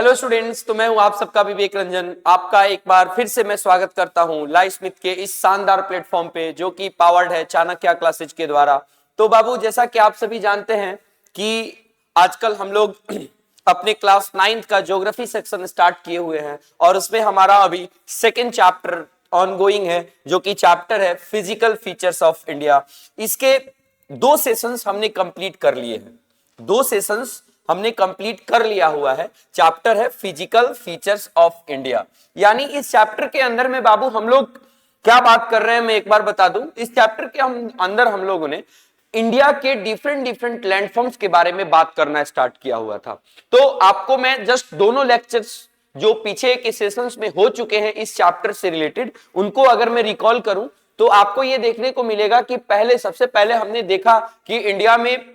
Hello students, तो मैं हूं आप सबका विवेक रंजन। आपका एक बार फिर से मैं स्वागत करता हूं लाइव स्मिथ के इस शानदार प्लेटफॉर्म पे जो कि पावर्ड है चाणक्य क्लासेज के द्वारा। तो बाबू, जैसा कि आप सभी जानते हैं कि आजकल हम लोग अपने क्लास 9th का ज्योग्राफी सेक्शन स्टार्ट किए हुए हैं और उसमें हमारा अभी सेकेंड चैप्टर ऑनगोइंग है जो कि चैप्टर है फिजिकल फीचर्स ऑफ इंडिया। इसके 2 सेशंस हमने कंप्लीट कर लिए हैं। 2 सेशंस हमने कंप्लीट कर लिया हुआ है। चैप्टर है फिजिकल फीचर्स ऑफ इंडिया। यानी इस चैप्टर के अंदर में बाबू हम लोग क्या बात कर रहे हैं मैं एक बार बता दूं। इस चैप्टर के अंदर हम लोगों ने इंडिया के डिफरेंट लैंडफॉर्म्स के बारे में बात करना स्टार्ट किया हुआ था। तो आपको मैं जस्ट दोनों लेक्चर्स जो पीछे के सेशंस में हो चुके हैं इस चैप्टर से रिलेटेड उनको अगर मैं रिकॉल करूं तो आपको यह देखने को मिलेगा कि सबसे पहले हमने देखा कि इंडिया में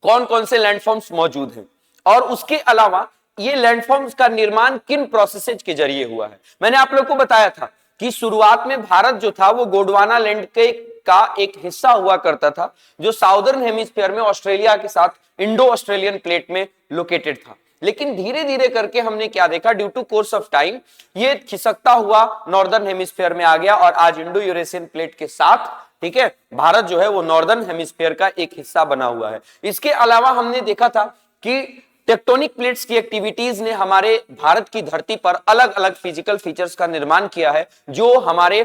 कौन कौन से लैंडफॉर्म्स मौजूद हैं और उसके अलावा ये लैंडफॉर्म्स का निर्माण किन प्रोसेसेज के जरिए हुआ है। मैंने आप लोग को बताया था कि शुरुआत में भारत जो था वो गोंडवाना लैंड के का एक हिस्सा हुआ करता था जो साउदर्न हेमिस्फीयर में ऑस्ट्रेलिया के साथ इंडो ऑस्ट्रेलियन प्लेट में लोकेटेड था। लेकिन धीरे धीरे करके हमने क्या देखा, due to course of time ये खिसकता हुआ नॉर्दर्न हेमिस्फीयर में आ गया और आज इंडो यूरेशियन प्लेट के साथ, ठीक है, भारत जो है वो नॉर्दर्न हेमिस्फीयर का एक हिस्सा बना हुआ है। इसके अलावा हमने देखा था कि टेक्टोनिक प्लेट्स की एक्टिविटीज ने हमारे भारत की धरती पर अलग अलग फिजिकल फीचर्स का निर्माण किया है जो हमारे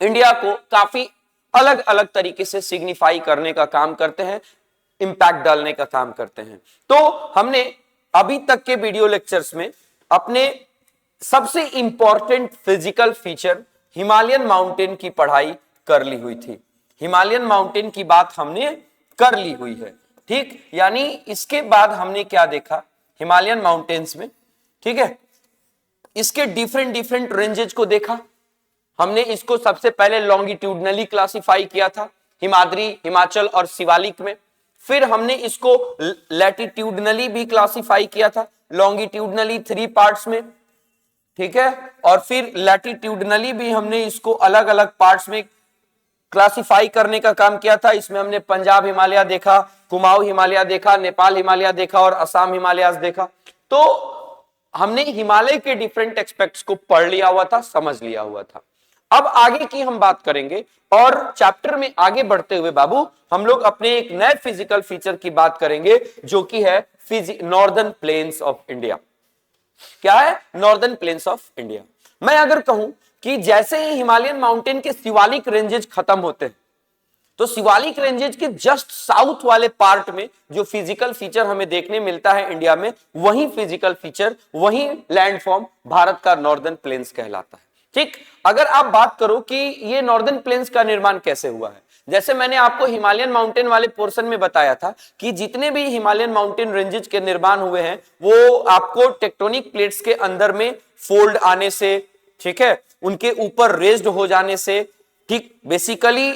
इंडिया को काफी अलग अलग तरीके से सिग्निफाई करने का काम करते हैं, इंपैक्ट डालने का काम करते हैं। तो हमने अभी तक के वीडियो लेक्चर्स में अपने सबसे important physical feature Himalayan mountain की पढ़ाई कर ली हुई थी। हिमालयन माउंटेन की बात हमने कर ली हुई है, ठीक। यानी इसके बाद हमने क्या देखा हिमालयन माउंटेन्स में, ठीक है, इसके डिफरेंट रेंजेस को देखा। हमने इसको सबसे पहले लॉन्गिट्यूडनली क्लासिफाई किया था हिमाद्री, हिमाचल और शिवालिक में। फिर हमने इसको लैटिट्यूडनली भी क्लासिफाई किया था लॉन्गिट्यूडनली 3 पार्ट्स में, ठीक है, और फिर लैटिट्यूडनली भी हमने इसको अलग अलग पार्ट्स में क्लासिफाई करने का काम किया था। इसमें हमने पंजाब हिमालय देखा, कुमाऊं हिमालय देखा, नेपाल हिमालय देखा और असम हिमालय देखा। तो हमने हिमालय के डिफरेंट एस्पेक्ट्स को पढ़ लिया हुआ था, समझ लिया हुआ था। अब आगे की हम बात करेंगे और चैप्टर में आगे बढ़ते हुए बाबू हम लोग अपने एक नए फिजिकल फीचर की बात करेंगे जो कि है नॉर्दर्न प्लेन्स ऑफ इंडिया। क्या है नॉर्दर्न प्लेन्स ऑफ इंडिया? मैं अगर कहूं कि जैसे ही हिमालयन माउंटेन के शिवालिक रेंजेस खत्म होते हैं तो शिवालिक रेंजेस के जस्ट साउथ वाले पार्ट में जो फिजिकल फीचर हमें देखने मिलता है इंडिया में, वही फिजिकल फीचर, वही लैंडफॉर्म भारत का नॉर्दर्न प्लेन्स कहलाता है, ठीक। अगर आप बात करो कि ये नॉर्दर्न प्लेन्स का निर्माण कैसे हुआ है, जैसे मैंने आपको हिमालयन माउंटेन वाले पोर्शन में बताया था कि जितने भी हिमालयन माउंटेन रेंजेस के निर्माण हुए हैं वो आपको टेक्टोनिक प्लेट्स के अंदर में फोल्ड आने से, ठीक है, उनके ऊपर रेज्ड हो जाने से, ठीक, बेसिकली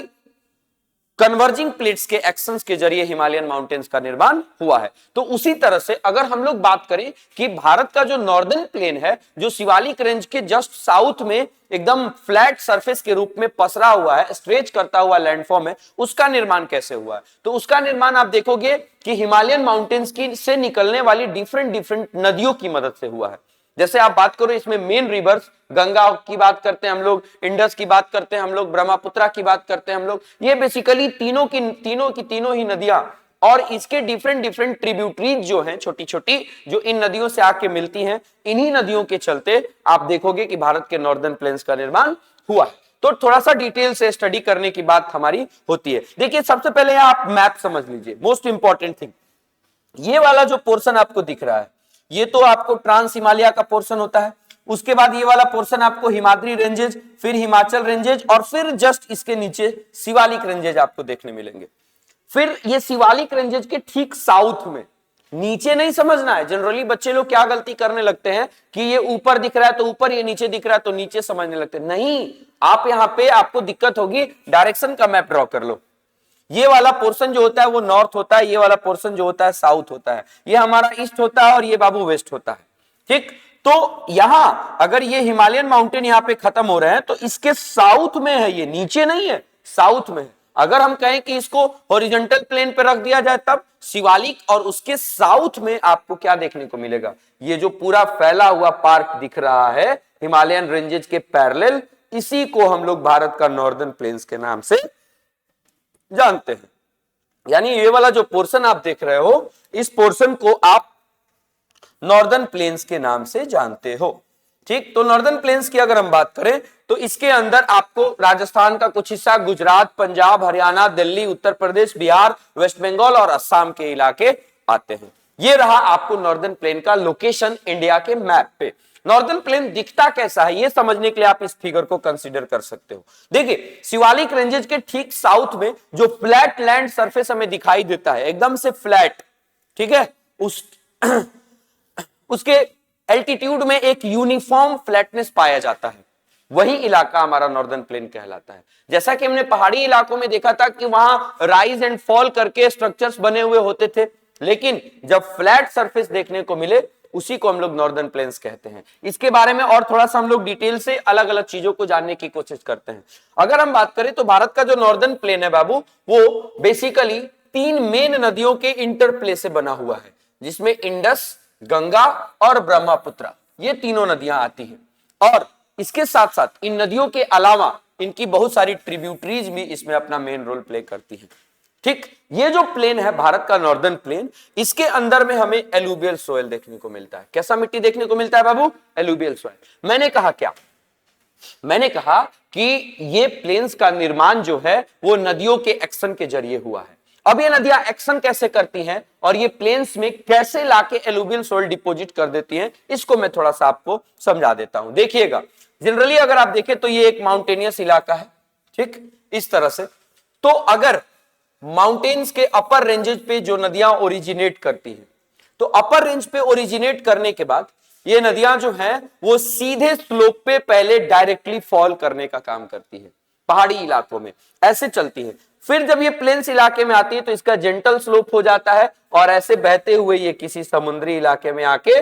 कन्वर्जिंग प्लेट्स के एक्शंस के जरिए हिमालयन माउंटेन्स का निर्माण हुआ है। तो उसी तरह से अगर हम लोग बात करें कि भारत का जो नॉर्दर्न प्लेन है जो शिवालिक रेंज के जस्ट साउथ में एकदम फ्लैट सरफेस के रूप में पसरा हुआ है, स्ट्रेच करता हुआ लैंडफॉर्म है, उसका निर्माण कैसे हुआ है? तो उसका निर्माण आप देखोगे कि हिमालयन माउंटेन्स की से निकलने वाली डिफरेंट नदियों की मदद से हुआ है। जैसे आप बात करो इसमें मेन रिवर्स, गंगा की बात करते हैं हम लोग, इंडस की बात करते हैं हम लोग, ब्रह्मपुत्रा की बात करते हैं हम लोग। ये बेसिकली तीनों ही नदियां और इसके डिफरेंट ट्रिब्यूटरीज जो हैं, छोटी छोटी, जो इन नदियों से आके मिलती हैं, इन्हीं नदियों के चलते आप देखोगे कि भारत के नॉर्दर्न प्लेन्स का निर्माण हुआ है। तो थोड़ा सा डिटेल से स्टडी करने की बात हमारी होती है। देखिए सबसे पहले आप मैप समझ लीजिए, मोस्ट इंपॉर्टेंट थिंग, ये वाला जो पोर्शन आपको दिख रहा है ये तो आपको ट्रांस हिमालय का पोर्शन होता है। उसके बाद ये वाला पोर्शन आपको हिमाद्री रेंजेज, फिर हिमाचल रेंजेज और फिर जस्ट इसके नीचे शिवालिक रेंजेज आपको देखने मिलेंगे। फिर ये शिवालिक रेंजेज के ठीक साउथ में, नीचे नहीं समझना है। जनरली बच्चे लोग क्या गलती करने लगते हैं कि ये ऊपर दिख रहा है तो ऊपर, ये नीचे दिख रहा है तो नीचे समझने लगते हैं। नहीं, आप यहां पे आपको दिक्कत होगी, डायरेक्शन का मैप ड्रॉ कर लो। ये वाला पोर्शन जो होता है वो नॉर्थ होता है, ये वाला पोर्शन जो होता है साउथ होता है, ये हमारा ईस्ट होता है और ये बाबू वेस्ट होता है, ठीक। तो यहां अगर ये हिमालयन माउंटेन यहां पे खत्म हो रहे हैं तो इसके साउथ में है, ये नीचे नहीं है, साउथ में है। अगर हम कहें कि इसको हॉरिजॉन्टल प्लेन पे रख दिया जाए तब शिवालिक और उसके साउथ में आपको क्या देखने को मिलेगा, ये जो पूरा फैला हुआ पार्क दिख रहा है हिमालयन रेंजेस के पैरेलल, इसी को हम लोग भारत का नॉर्दर्न प्लेन्स के नाम से जानते हैं। यानी ये वाला जो पोर्शन आप देख रहे हो, इस पोर्शन को आप नॉर्दर्न प्लेन्स के नाम से जानते हो। ठीक, तो नॉर्दर्न प्लेन्स की अगर हम बात करें तो इसके अंदर आपको राजस्थान का कुछ हिस्सा, गुजरात, पंजाब, हरियाणा, दिल्ली, उत्तर प्रदेश, बिहार, वेस्ट बंगाल और असम के इलाके आते हैं। ये रहा आपको नॉर्दर्न प्लेन का लोकेशन इंडिया के मैप पे। नॉर्दर्न प्लेन दिखता कैसा है ये समझने के लिए आप इस फिगर को कंसीडर कर सकते हो। देखिए, शिवालिक रेंजेस के ठीक साउथ में जो फ्लैट लैंड सरफेस हमें दिखाई देता है, एकदम से फ्लैट, ठीक है, उसके एल्टीट्यूड में एक यूनिफॉर्म फ्लैटनेस पाया जाता है, वही इलाका हमारा नॉर्दर्न प्लेन कहलाता है। जैसा कि हमने पहाड़ी इलाकों में देखा था कि वहां राइज एंड फॉल करके स्ट्रक्चर्स बने हुए होते थे, लेकिन जब फ्लैट सरफेस देखने को मिले उसी को हम लोग नॉर्दर्न प्लेन्स कहते हैं। इसके बारे में और थोड़ा सा हम लोग डिटेल से अलग अलग चीजों को जानने की कोशिश करते हैं। अगर हम बात करें तो भारत का जो नॉर्दर्न प्लेन है बाबू, वो बेसिकली 3 मेन नदियों के इंटरप्ले से बना हुआ है, जिसमें इंडस, गंगा और ब्रह्मपुत्र, ये तीनों नदियां आती हैं। और इसके साथ साथ इन नदियों के अलावा इनकी बहुत सारी ट्रिब्यूटरीज भी इसमें अपना मेन रोल प्ले करती हैं। ठीक, ये जो प्लेन है भारत का नॉर्दर्न प्लेन, इसके अंदर में हमें एलुवियल सोयल देखने को मिलता है। कैसा मिट्टी देखने को मिलता है बाबू? Alluvial soil. मैंने कहा क्या? मैंने कहा कि ये प्लेन्स का निर्माण जो है वो नदियों के एक्शन के जरिए हुआ है। अब ये नदियां एक्शन कैसे करती हैं और ये प्लेन्स में कैसे लाके एलुवियल सोइल डिपॉजिट कर देती हैं, इसको मैं थोड़ा सा आपको समझा देता हूं। देखिएगा, जनरली अगर आप देखें तो ये एक माउंटेनियस इलाका है, ठीक, इस तरह से। तो अगर माउंटेन्स के अपर रेंजेस पे जो नदियां ओरिजिनेट करती हैं, तो अपर रेंज पे ओरिजिनेट करने के बाद ये नदियां जो हैं वो सीधे स्लोप पे पहले डायरेक्टली फॉल करने का काम करती है, पहाड़ी इलाकों में ऐसे चलती है। फिर जब ये प्लेन्स इलाके में आती है तो इसका जेंटल स्लोप हो जाता है और ऐसे बहते हुए ये किसी समुद्री इलाके में आके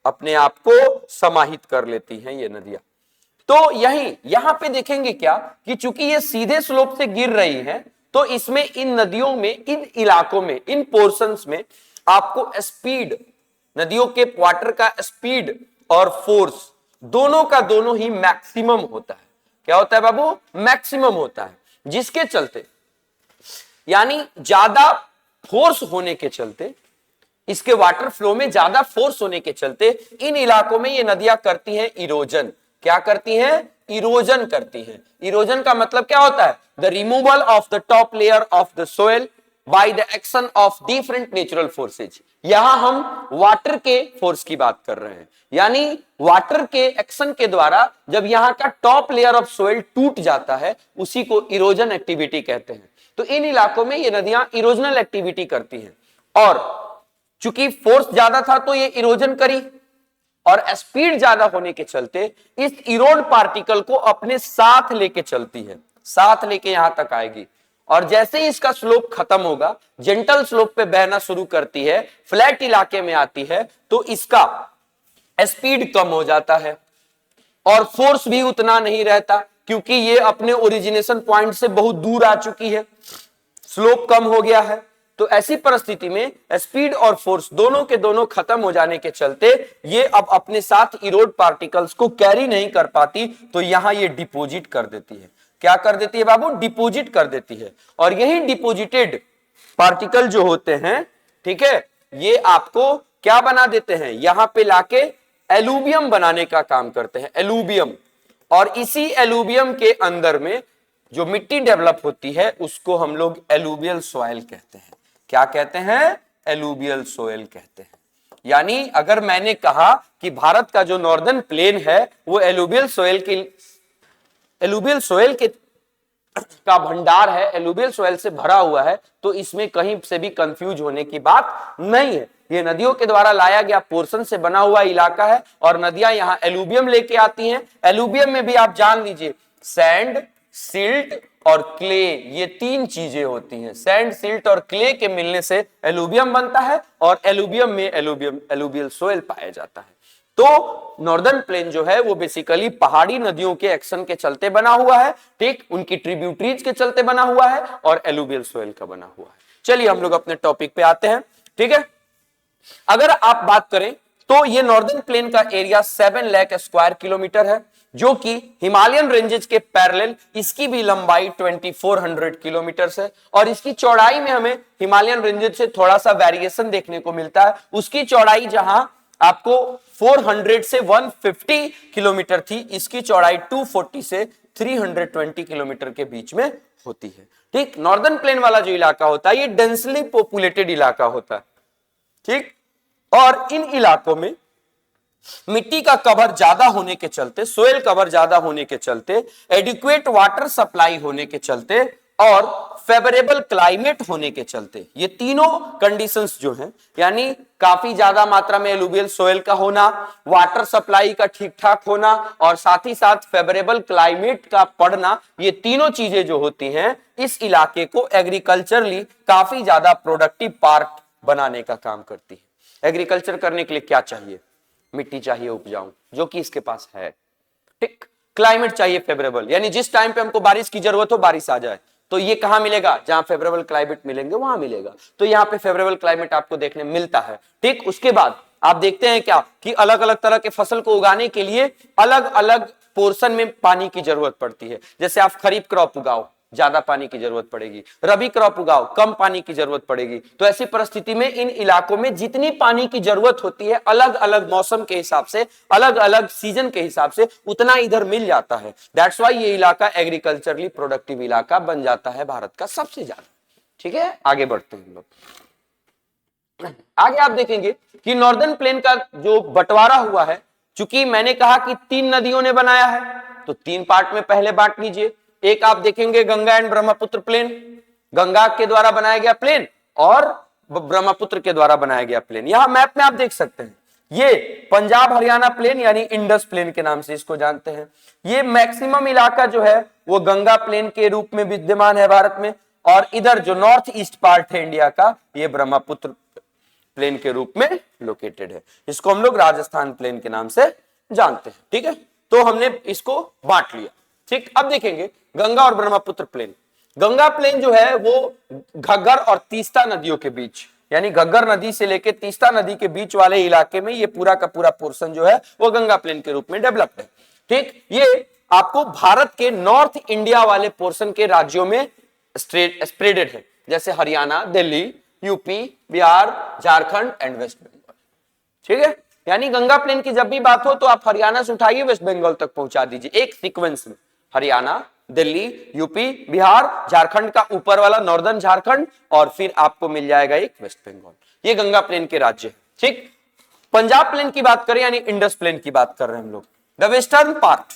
अपने आप को समाहित कर लेती हैं ये नदियां। तो यहां पे देखेंगे क्या कि चूंकि ये सीधे स्लोप से गिर रही हैं, तो इसमें इन नदियों में, इन इलाकों में, इन पोर्शंस में आपको स्पीड, नदियों के वाटर का स्पीड और फोर्स दोनों का दोनों ही मैक्सिमम होता है। क्या होता है बाबू? मैक्सिमम होता है, जिसके चलते, यानी ज्यादा फोर्स होने के चलते, इसके वाटर फ्लो में ज्यादा फोर्स होने के चलते इन इलाकों में ये नदियां करती हैं इरोजन। क्या करती हैं? इरोजन करती हैं। इरोजन का मतलब क्या होता है? The removal of the top layer of the soil by the action of different natural forces. यहां हम वाटर के फोर्स की बात कर रहे हैं, यानी वाटर के एक्शन के द्वारा जब यहां का टॉप लेयर ऑफ सोइल टूट जाता है, उसी को इरोजन एक्टिविटी कहते हैं। तो इन इलाकों में ये नदियां इरोजनल एक्टिविटी करती हैं, और चूंकि फोर्स ज्यादा था तो ये इरोजन करी, और स्पीड ज्यादा होने के चलते इस इरोड पार्टिकल को अपने साथ लेके चलती है, साथ लेके यहां तक आएगी। और जैसे ही इसका स्लोप खत्म होगा, जेंटल स्लोप पे बहना शुरू करती है, फ्लैट इलाके में आती है, तो इसका स्पीड कम हो जाता है और फोर्स भी उतना नहीं रहता, क्योंकि ये अपने ओरिजिनेशन पॉइंट से बहुत दूर आ चुकी है, स्लोप कम हो गया है। तो ऐसी परिस्थिति में स्पीड और फोर्स दोनों के दोनों खत्म हो जाने के चलते ये अब अपने साथ इरोड पार्टिकल्स को कैरी नहीं कर पाती, तो यहां ये डिपोजिट कर देती है। क्या कर देती है बाबू? डिपोजिट कर देती है। और यही डिपोजिटेड पार्टिकल जो होते हैं, ठीक है, ये आपको क्या बना देते हैं? यहां पे लाके एलुवियम बनाने का काम करते हैं, एलुवियम। और इसी एलुवियम के अंदर में जो मिट्टी डेवलप होती है उसको हम लोग एलुवियल सॉइल कहते हैं। क्या कहते हैं? एलुवियल सॉइल कहते हैं। यानी अगर मैंने कहा कि भारत का जो नॉर्दर्न प्लेन है वो एलुवियल सॉइल के का भंडार है, एलुवियल सॉइल से भरा हुआ है, तो इसमें कहीं से भी कंफ्यूज होने की बात नहीं है। ये नदियों के द्वारा लाया गया पोर्शन से बना हुआ इलाका है, और नदियां यहां एलुवियम लेके आती हैं। एलुवियम में भी आप जान लीजिए सैंड, सिल्ट और क्ले, ये 3 चीजें होती हैं। सैंड, सिल्ट और क्ले के मिलने से एलुवियम बनता है, और एलुवियम में एलुवियल सोइल पाया जाता है। तो नॉर्दर्न प्लेन जो है वो बेसिकली पहाड़ी नदियों के एक्शन के चलते बना हुआ है, ठीक, उनकी ट्रिब्यूटरीज के चलते बना हुआ है और एलुवियल सोइल का बना हुआ है। चलिए हम लोग अपने टॉपिक पे आते हैं, ठीक है। अगर आप बात करें तो ये नॉर्दर्न प्लेन का एरिया 7 लाख स्क्वायर किलोमीटर है, जो कि हिमालयन रेंजेस के पैरेलल इसकी भी लंबाई 2400 किलोमीटर है और इसकी चौड़ाई में हमें हिमालयन रेंजेस से थोड़ा सा वेरिएशन देखने को मिलता है। उसकी चौड़ाई जहां आपको 400 से 150 किलोमीटर थी, इसकी चौड़ाई 240 से 320 किलोमीटर के बीच में होती है, ठीक। नॉर्दर्न प्लेन वाला जो इलाका होता है ये डेंसली पॉपुलेटेड इलाका होता है, ठीक, और इन इलाकों में मिट्टी का कवर ज्यादा होने के चलते, सोयल कवर ज्यादा होने के चलते, एडिक्वेट वाटर सप्लाई होने के चलते और फेवरेबल क्लाइमेट होने के चलते, ये तीनों कंडीशंस जो हैं, यानी काफी ज्यादा मात्रा में एलुवियल सोयल का होना, वाटर सप्लाई का ठीक ठाक होना और साथ ही साथ फेवरेबल क्लाइमेट का पड़ना, ये तीनों चीजें जो होती हैं इस इलाके को एग्रीकल्चरली काफी ज्यादा प्रोडक्टिव पार्क बनाने का काम करती है। एग्रीकल्चर करने के लिए क्या चाहिए? मिट्टी चाहिए उपजाऊ, जो कि इसके पास है, ठीक। क्लाइमेट चाहिए फेवरेबल, यानी जिस टाइम पे हमको बारिश की जरूरत हो बारिश आ जाए, तो ये कहां मिलेगा? जहां फेवरेबल क्लाइमेट मिलेंगे वहां मिलेगा, तो यहाँ पे फेवरेबल क्लाइमेट आपको देखने मिलता है, ठीक। उसके बाद आप देखते हैं क्या कि अलग अलग तरह के फसल को उगाने के लिए अलग अलग पोर्शन में पानी की जरूरत पड़ती है। जैसे आप खरीफ क्रॉप उगाओ, ज्यादा पानी की जरूरत पड़ेगी, रबी क्रॉप उगाओ, कम पानी की जरूरत पड़ेगी। तो ऐसी परिस्थिति में इन इलाकों में जितनी पानी की जरूरत होती है अलग अलग मौसम के हिसाब से, अलग अलग सीजन के हिसाब से उतना इधर मिल जाता है। दैट्स वाई ये इलाका एग्रीकल्चरली प्रोडक्टिव इलाका बन जाता है भारत का सबसे ज्यादा, ठीक है। आगे बढ़ते हैं हम लोग। आगे आप देखेंगे कि नॉर्दर्न प्लेन का जो बंटवारा हुआ है, चूंकि मैंने कहा कि 3 नदियों ने बनाया है, तो 3 पार्ट में पहले बांट लीजिए। एक आप देखेंगे गंगा एंड ब्रह्मपुत्र प्लेन, गंगा के द्वारा बनाया गया प्लेन और ब्रह्मपुत्र के द्वारा बनाया गया प्लेन। यहां मैप में आप देख सकते हैं ये पंजाब हरियाणा प्लेन यानी इंडस प्लेन के नाम से इसको जानते हैं। ये मैक्सिमम इलाका जो है वो गंगा प्लेन के रूप में विद्यमान है भारत में, और इधर जो नॉर्थ ईस्ट पार्ट है इंडिया का ये ब्रह्मपुत्र प्लेन के रूप में लोकेटेड है। इसको हम लोग राजस्थान प्लेन के नाम से जानते हैं, ठीक है। तो हमने इसको बांट लिया, ठीक। अब देखेंगे गंगा और ब्रह्मपुत्र प्लेन। गंगा प्लेन जो है वो घग्गर और तीस्ता नदियों के बीच, यानी घग्गर नदी से लेकर तीस्ता नदी के बीच वाले इलाके में ये पूरा का पूरा पोर्शन जो है वो गंगा प्लेन के रूप में डेवलप्ड है, ठीक। ये आपको भारत के नॉर्थ इंडिया वाले पोर्शन के राज्यों में स्प्रेडेड है, जैसे Haryana, Delhi, UP, Bihar, Jharkhand and West Bengal, ठीक है। यानी गंगा प्लेन की जब भी बात हो तो आप हरियाणा से उठाइए वेस्ट बंगाल तक पहुंचा दीजिए एक सीक्वेंस में। हरियाणा, दिल्ली, यूपी, बिहार, झारखंड का ऊपर वाला नॉर्दर्न झारखंड और फिर आपको मिल जाएगा एक वेस्ट बंगाल। ये गंगा प्लेन के राज्य है, ठीक। पंजाब प्लेन की बात करें यानी इंडस प्लेन की बात कर रहे हैं हम लोग। द वेस्टर्न पार्ट,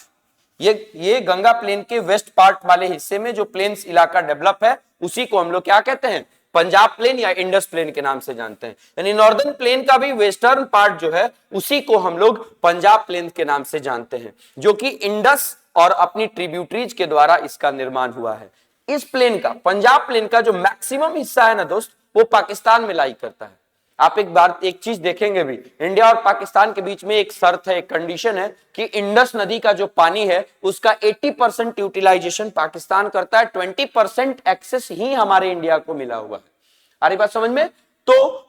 ये गंगा प्लेन के वेस्ट पार्ट वाले हिस्से में जो प्लेन्स इलाका डेवलप है उसी को हम लोग क्या कहते हैं? पंजाब प्लेन या इंडस प्लेन के नाम से जानते हैं। यानी नॉर्दर्न प्लेन का भी वेस्टर्न पार्ट जो है उसी को हम लोग पंजाब प्लेन के नाम से जानते हैं, जो कि इंडस और अपनी ट्रिब्यूटरीज के द्वारा इसका निर्माण हुआ है। इस प्लेन का, पंजाब प्लेन का जो मैक्सिमम हिस्सा है ना दोस्त, वो पाकिस्तान में लाई करता है। आप एक चीज देखेंगे भी, इंडिया और पाकिस्तान के बीच में एक शर्त है, एक कंडीशन है कि इंडस नदी का जो पानी है उसका 80% यूटिलाइजेशन पाकिस्तान करता है, 20% एक्सेस ही हमारे इंडिया को मिला हुआ है। आ रही बात समझ में? तो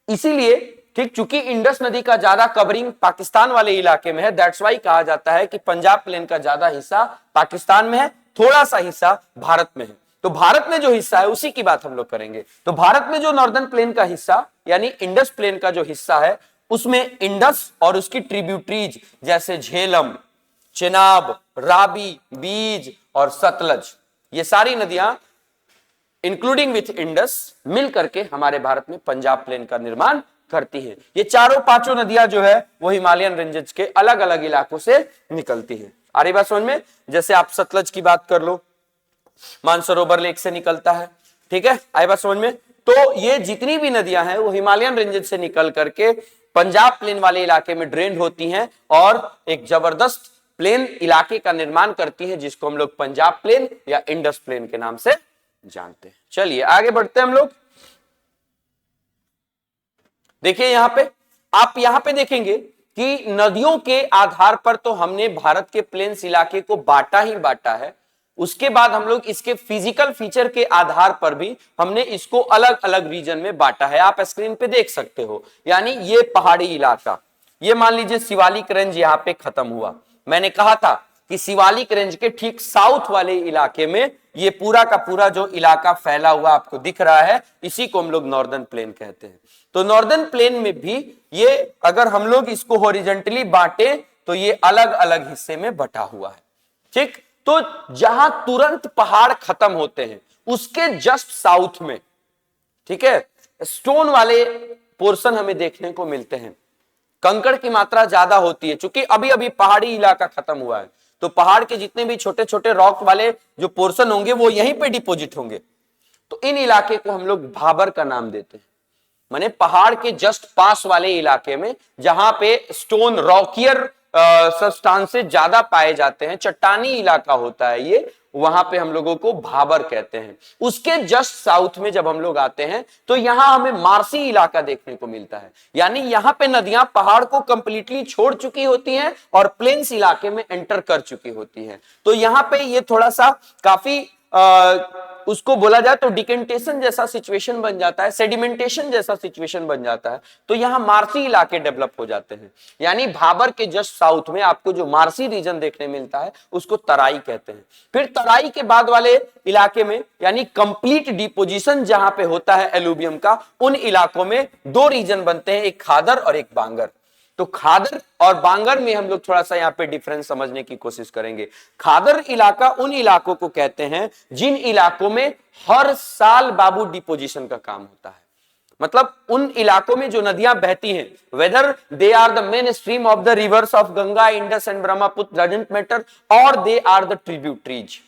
इसीलिए, ठीक, चूंकि इंडस नदी का ज्यादा कवरिंग पाकिस्तान वाले इलाके में है, दैट्स वाई कहा जाता है कि पंजाब प्लेन का ज्यादा हिस्सा पाकिस्तान में है, थोड़ा सा हिस्सा भारत में है। तो भारत में जो हिस्सा है उसी की बात हम लोग करेंगे। तो भारत में जो नॉर्दर्न प्लेन का हिस्सा यानी इंडस प्लेन का जो हिस्सा है उसमें इंडस और उसकी ट्रिब्यूटरीज जैसे झेलम, चेनाब, रावी, बीज और सतलज, ये सारी नदियां इंक्लूडिंग विथ इंडस मिल करके हमारे भारत में पंजाब प्लेन का निर्माण करती है। ये चारों पांचों नदियां जो है वो हिमालयन रेंजेस के अलग अलग इलाकों से निकलती है। आ रही बात समझ में? जैसे आप सतलज की बात कर लो, मानसरोवर लेक से निकलता है, ठीक है। आई बात समझ में? तो ये जितनी भी नदियां हैं वो हिमालयन रेंजेस से निकल करके पंजाब प्लेन वाले इलाके में ड्रेन होती हैं और एक जबरदस्त प्लेन इलाके का निर्माण करती हैं, जिसको हम लोग पंजाब प्लेन या इंडस प्लेन के नाम से जानते हैं। चलिए आगे बढ़ते हैं हम लोग। देखिए यहां पे, आप यहां पे देखेंगे कि नदियों के आधार पर तो हमने भारत के प्लेन्स इलाके को बांटा ही बांटा है, उसके बाद हम लोग इसके फिजिकल फीचर के आधार पर भी हमने इसको अलग अलग रीजन में बांटा है। आप स्क्रीन पे देख सकते हो, यानी ये पहाड़ी इलाका, ये मान लीजिए शिवालिक रेंज यहाँ पे खत्म हुआ। मैंने कहा था कि शिवालिक रेंज के ठीक साउथ वाले इलाके में ये पूरा का पूरा जो इलाका फैला हुआ आपको दिख रहा है, इसी को हम लोग नॉर्दर्न प्लेन कहते हैं। तो नॉर्दर्न प्लेन में भी ये अगर हम लोग इसको हॉरिजॉन्टली बांटे तो ये अलग अलग हिस्से में बटा हुआ है। ठीक, तो जहां तुरंत पहाड़ खत्म होते हैं उसके जस्ट साउथ में, ठीक है, स्टोन वाले पोर्शन हमें देखने को मिलते हैं। कंकड़ की मात्रा ज्यादा होती है, क्योंकि अभी अभी पहाड़ी इलाका खत्म हुआ है, तो पहाड़ के जितने भी छोटे छोटे रॉक वाले जो पोर्शन होंगे वो यहीं पे डिपोजिट होंगे। तो इन इलाके को हम लोग भाबर का नाम देते हैं, माने पहाड़ के जस्ट पास वाले इलाके में जहां पे स्टोन रॉकियर सब्सटेंसेस ज्यादा पाए जाते हैं, चट्टानी इलाका होता है ये, वहां पे हम लोगों को भाबर कहते हैं। उसके जस्ट साउथ में जब हम लोग आते हैं तो यहां हमें मार्सी इलाका देखने को मिलता है, यानी यहां पे नदियां पहाड़ को कंप्लीटली छोड़ चुकी होती हैं और प्लेन्स इलाके में एंटर कर चुकी होती हैं। तो यहां पे ये थोड़ा सा काफी उसको बोला जाए तो डिकेंटेशन जैसा सिचुएशन बन जाता है, सेडिमेंटेशन जैसा सिचुएशन बन जाता है, तो यहां मार्सी इलाके डेवलप हो जाते हैं। यानी भाबर के जस्ट साउथ में आपको जो मार्सी रीजन देखने मिलता है उसको तराई कहते हैं। फिर तराई के बाद वाले इलाके में यानी कंप्लीट डिपोजिशन जहां पे होता है एलुवियम का, उन इलाकों में दो रीजन बनते हैं, एक खादर और एक बांगर। तो खादर और बांगर में हम लोग थोड़ा सा यहाँ पे डिफरेंस समझने की कोशिश करेंगे। खादर इलाका उन इलाकों को कहते हैं जिन इलाकों में हर साल बाबू डिपोजिशन का काम होता है, मतलब उन इलाकों में जो नदियां बहती हैं, whether they are the main stream of the rivers of Ganga, Indus and Brahmaputra doesn't matter, और दे आर द ट्रिब्यूटरीज।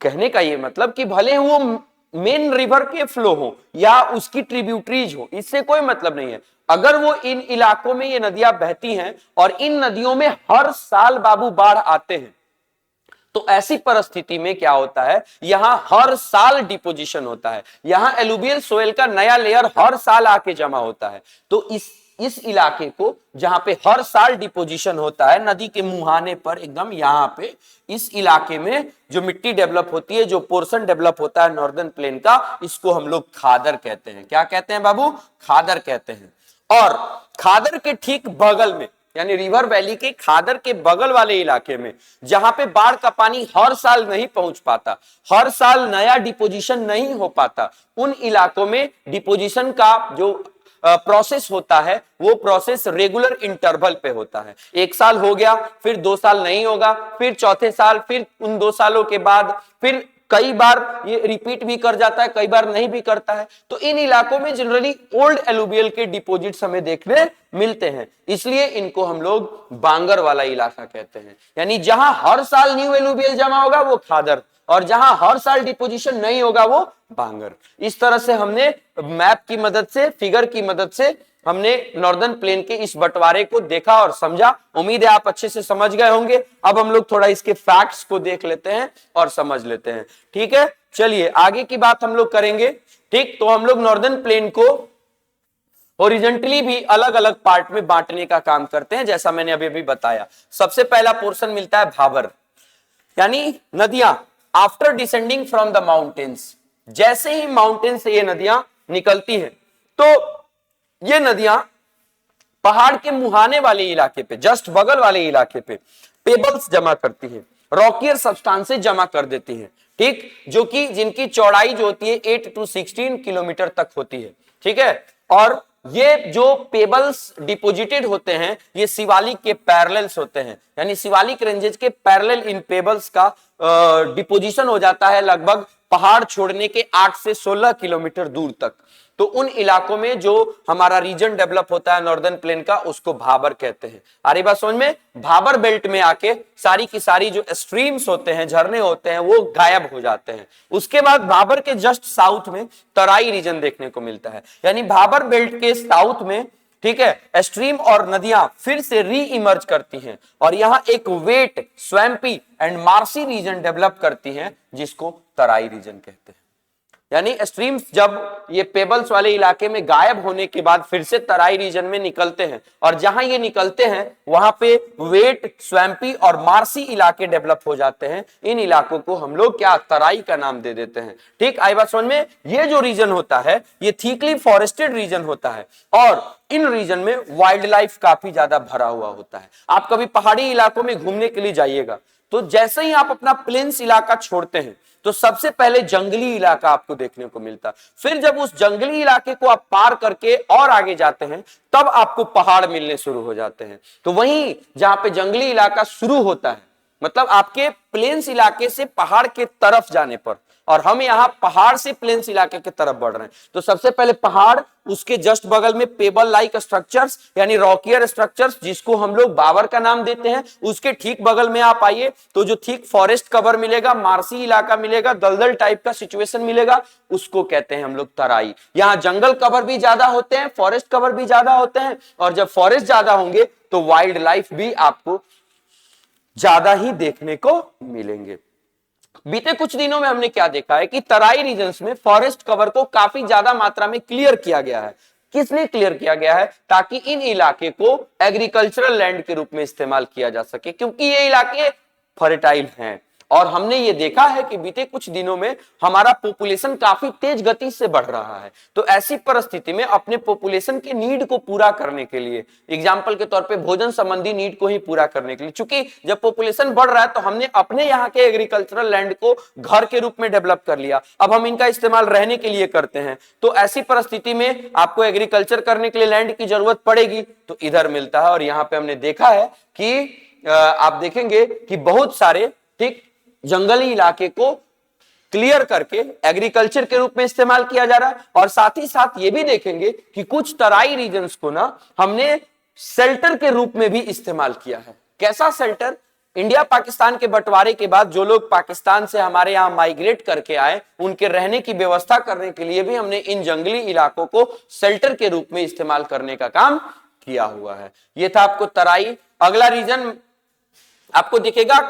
कहने का ये मतलब कि भले वो मेन रिवर के फ्लो हो या उसकी ट्रिब्यूटरीज हो, इससे कोई मतलब नहीं है। अगर वो इन इलाकों में ये नदियां बहती हैं और इन नदियों में हर साल बाबू बाढ़ आते हैं, तो ऐसी परिस्थिति में क्या होता है, यहां हर साल डिपोजिशन होता है, यहां एलुवियल सोइल का नया लेयर हर साल आके जमा होता है। तो इस इलाके को जहां पे हर साल डिपोजिशन होता है, नदी के मुहाने पर एकदम यहां पे इस इलाके में जो मिट्टी डेवलप होती है, जो पोर्शन डेवलप होता है नॉर्दर्न प्लेन का, इसको हम लोग खादर कहते हैं। क्या कहते हैं बाबू? खादर कहते हैं। और खादर के ठीक बगल में यानी रिवर वैली के खादर के बगल वाले इलाके में जहां पे बाढ़ का पानी हर साल नहीं पहुंच पाता, हर साल नया डिपोजिशन नहीं हो पाता, उन इलाकों में डिपोजिशन का जो प्रोसेस होता है वो प्रोसेस रेगुलर इंटरवल पे होता है। एक साल हो गया, फिर 2 साल नहीं होगा, फिर चौथे साल, फिर उन 2 सालों के बाद फिर कई बार ये रिपीट भी कर जाता है, कई बार नहीं भी करता है। तो इन इलाकों में जनरली ओल्ड एलुवियल के डिपॉजिट्स हमें देखने मिलते हैं, इसलिए इनको हम लोग बांगर वाला इलाका कहते हैं। यानी जहां हर साल न्यू एलुवियल जमा होगा वो खादर, और जहां हर साल डिपोजिशन नहीं होगा वो बांगर। इस तरह से हमने मैप की मदद से, फिगर की मदद से हमने नॉर्दर्न प्लेन के इस बंटवारे को देखा और समझा। उम्मीद है आप अच्छे से समझ गए होंगे। अब हम लोग थोड़ा इसके फैक्ट्स को देख लेते हैं और समझ लेते हैं। ठीक है, चलिए आगे की बात हम लोग करेंगे। ठीक, तो हम लोग नॉर्दर्न प्लेन को हॉरिजॉन्टली भी अलग अलग पार्ट में बांटने का काम करते हैं, जैसा मैंने अभी अभी बताया। सबसे पहला पोर्शन मिलता है भाबर, यानी नदियां after descending from the mountains, जैसे ही माउंटेन से ये नदियां निकलती हैं तो ये नदियां पहाड़ के मुहाने वाले इलाके पे, जस्ट बगल वाले इलाके पे पेबल्स जमा करती हैं, रॉकियर सब्सटेंसेस जमा कर देती हैं। ठीक, जो कि जिनकी चौड़ाई जो होती है 8 to 16 किलोमीटर तक होती है। ठीक है, और ये जो पेबल्स डिपोजिटेड होते हैं ये शिवालिक के पैरेलल्स होते हैं, यानी शिवालिक रेंजेस के पैरेलल इन पेबल्स का डिपोजिशन हो जाता है लगभग पहाड़ छोड़ने के 8 से 16 किलोमीटर दूर तक। तो उन इलाकों में जो हमारा रीजन डेवलप होता है नॉर्दर्न प्लेन का, उसको भाबर कहते हैं। आ रही बात समझ में? भाबर बेल्ट में आके सारी की सारी जो स्ट्रीम्स होते हैं, झरने होते हैं, वो गायब हो जाते हैं। उसके बाद भाबर के जस्ट साउथ में तराई रीजन देखने को मिलता है, यानी भाबर बेल्ट के साउथ में, ठीक है, स्ट्रीम और नदियां फिर से री इमर्ज करती हैं और यहां एक wet, swampy and marshy region develop करती हैं, जिसको तराई रीजन कहते हैं। यानी स्ट्रीम्स जब ये पेबल्स वाले इलाके में गायब होने के बाद फिर से तराई रीजन में निकलते हैं, और जहां ये निकलते हैं वहां पे वेट, स्वैम्पी और मार्सी इलाके डेवलप हो जाते हैं। इन इलाकों को हम लोग क्या, तराई का नाम दे देते हैं। ठीक, आई बात समझ में? ये जो रीजन होता है ये थिकली फॉरेस्टेड रीजन होता है, और इन रीजन में वाइल्ड लाइफ काफी ज्यादा भरा हुआ होता है। आप कभी पहाड़ी इलाकों में घूमने के लिए जाइएगा तो जैसे ही आप अपना प्लेन्स इलाका छोड़ते हैं तो सबसे पहले जंगली इलाका आपको देखने को मिलता है। फिर जब उस जंगली इलाके को आप पार करके और आगे जाते हैं तब आपको पहाड़ मिलने शुरू हो जाते हैं। तो वहीं जहां पे जंगली इलाका शुरू होता है, मतलब आपके प्लेन्स इलाके से पहाड़ के तरफ जाने पर, और हम यहां पहाड़ से प्लेन्स इलाके की तरफ बढ़ रहे हैं, तो सबसे पहले पहाड़, उसके जस्ट बगल में पेबल लाइक स्ट्रक्चर्स यानी रॉकियर स्ट्रक्चर्स जिसको हम लोग बावर का नाम देते हैं, उसके ठीक बगल में आप आइए तो जो थिक फॉरेस्ट कवर मिलेगा, मार्सी इलाका मिलेगा, दलदल टाइप का सिचुएशन मिलेगा, उसको कहते हैं हम लोग तराई। यहां जंगल कवर भी ज्यादा होते हैं, फॉरेस्ट कवर भी ज्यादा होते हैं, और जब फॉरेस्ट ज्यादा होंगे तो वाइल्ड लाइफ भी आपको ज्यादा ही देखने को मिलेंगे। बीते कुछ दिनों में हमने क्या देखा है कि तराई रीजन्स में फॉरेस्ट कवर को काफी ज्यादा मात्रा में क्लियर किया गया है। किस लिए क्लियर किया गया है? ताकि इन इलाके को एग्रीकल्चरल लैंड के रूप में इस्तेमाल किया जा सके, क्योंकि ये इलाके फर्टाइल हैं। और हमने ये देखा है कि बीते कुछ दिनों में हमारा पॉपुलेशन काफी तेज गति से बढ़ रहा है। तो ऐसी परिस्थिति में अपने पॉपुलेशन के नीड को पूरा करने के लिए, एग्जांपल के तौर पे भोजन संबंधी नीड को ही पूरा करने के लिए, चूंकि जब पॉपुलेशन बढ़ रहा है तो हमने अपने यहाँ के एग्रीकल्चरल लैंड को घर के रूप में डेवलप कर लिया, अब हम इनका इस्तेमाल रहने के लिए करते हैं। तो ऐसी परिस्थिति में आपको एग्रीकल्चर करने के लिए लैंड की जरूरत पड़ेगी, तो इधर मिलता है। और यहाँ पे हमने देखा है कि आप देखेंगे कि बहुत सारे ठीक जंगली इलाके को क्लियर करके एग्रीकल्चर के रूप में इस्तेमाल किया जा रहा है। और साथ ही साथ ये भी देखेंगे कि कुछ तराई रीजन्स को ना हमने शेल्टर के रूप में भी इस्तेमाल किया है। कैसा शेल्टर? इंडिया पाकिस्तान के बंटवारे के बाद जो लोग पाकिस्तान से हमारे यहाँ माइग्रेट करके आए, उनके रहने की व्यवस्था करने के लिए भी हमने इन जंगली इलाकों को शेल्टर के रूप में इस्तेमाल करने का काम किया हुआ है। ये था आपको तराई। अगला रीजन आपको दिखेगा